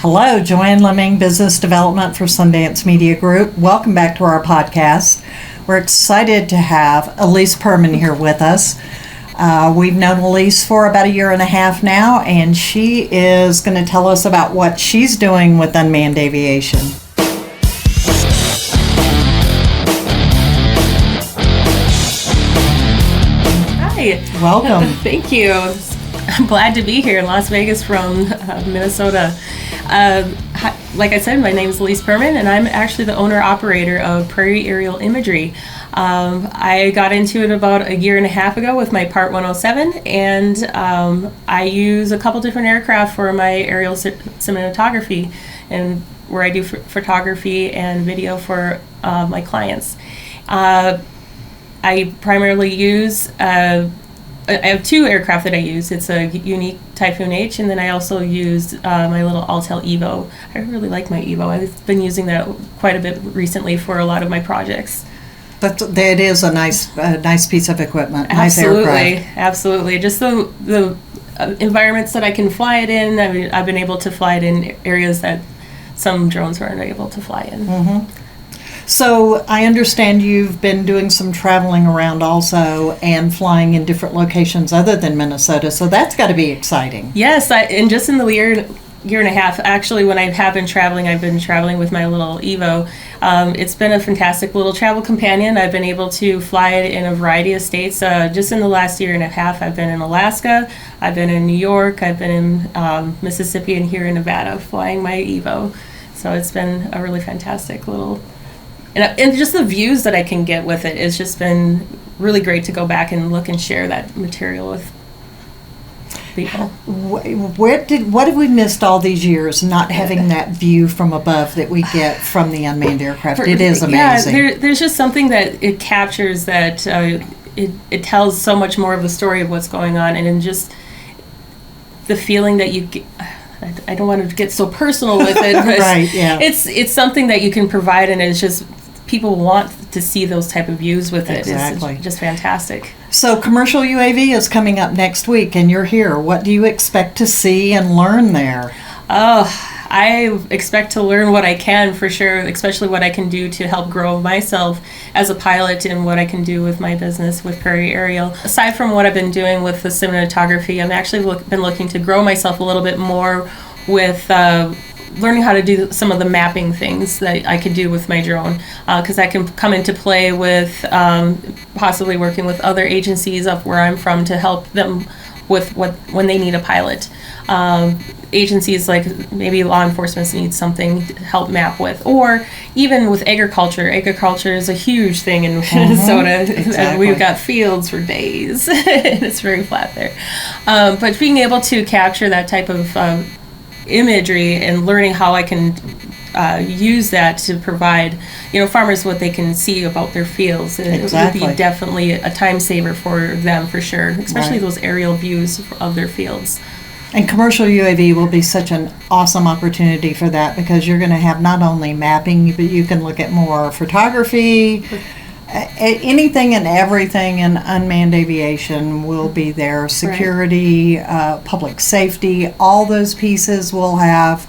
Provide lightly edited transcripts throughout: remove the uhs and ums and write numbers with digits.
Hello, Joanne Lemming, Business Development for Sundance Media Group. Welcome back to our podcast. We're excited to have Elise Permann here with us. We've known Elise for about 1.5 years now, and she is going to tell us about what she's doing with unmanned aviation. Hi. Welcome. Thank you. I'm glad to be here in Las Vegas from Minnesota. Like I said, my name is Elise Permann, and I'm actually the owner-operator of Prairie Aerial Imagery. I got into it about 1.5 years ago with my Part 107, and I use a couple different aircraft for my aerial cinematography, and where I do photography and video for my clients. I primarily use I have 2 aircraft that I use. It's a unique Typhoon H, and then I also use my little Autel Evo. I really like my Evo. I've been using that quite a bit recently for a lot of my projects. That is a nice piece of equipment. Absolutely, nice aircraft. Absolutely. Just the environments that I can fly it in. I mean, I've been able to fly it in areas that some drones weren't able to fly in. Mm-hmm. So I understand you've been doing some traveling around also and flying in different locations other than Minnesota, so that's got to be exciting. Yes, and just in the year and a half, actually, when I have been traveling, I've been traveling with my little Evo. It's been a fantastic little travel companion. I've been able to fly it in a variety of states. Just in the last 1.5 years, I've been in Alaska, I've been in New York, I've been in Mississippi, and here in Nevada flying my Evo. So it's been a really fantastic little... And just the views that I can get with it has just been really great to go back and look and share that material with people. What have we missed all these years not having that view from above that we get from the unmanned aircraft? It is amazing. Yeah, there's just something that it captures that it tells so much more of the story of what's going on, and just the feeling that you get. I don't want to get so personal with it, but right, yeah. It's something that you can provide, and it's just people want to see those type of views with it. Exactly. It's just fantastic. So commercial UAV is coming up next week, and you're here. What do you expect to see and learn there? Oh, I expect to learn what I can for sure, especially what I can do to help grow myself as a pilot and what I can do with my business with Prairie Aerial. Aside from what I've been doing with the cinematography, I've actually been looking to grow myself a little bit more with learning how to do some of the mapping things that I could do with my drone, because that can come into play with possibly working with other agencies up where I'm from to help them with when they need a pilot. Agencies like maybe law enforcement needs something to help map with, or even with agriculture. Agriculture is a huge thing in Minnesota. Exactly. We've got fields for days. It's very flat there. But being able to capture that type of imagery and learning how I can use that to provide, farmers what they can see about their fields. Exactly. It would be definitely a time saver for them for sure, especially right. Those aerial views of their fields. And commercial UAV will be such an awesome opportunity for that, because you're going to have not only mapping, but you can look at more photography. Anything and everything in unmanned aviation will be there. Security, public safety, all those pieces will have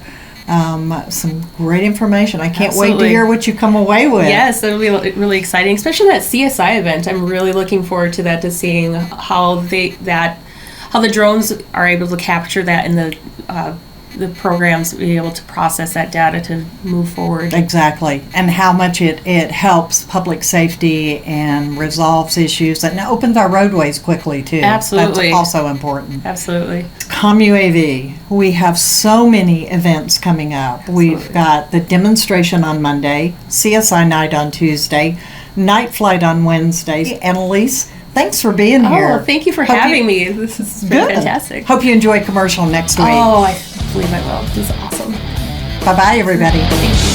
some great information. I can't wait to hear what you come away with. Yes, it'll be really exciting, especially that CSI event. I'm really looking forward to that, to seeing how the drones are able to capture that in the programs, be able to process that data to move forward. Exactly, and how much it helps public safety and resolves issues and opens our roadways quickly too. Absolutely. That's also important. Absolutely. CommUAV, we have so many events coming up. Absolutely. We've got the demonstration on Monday, CSI night on Tuesday, night flight on Wednesday, and Elise, thanks for being here. Oh, thank you for having me. This has been fantastic. Hope you enjoy commercial next week. Oh, I believe I will. This is awesome. Bye-bye, everybody. Thank you.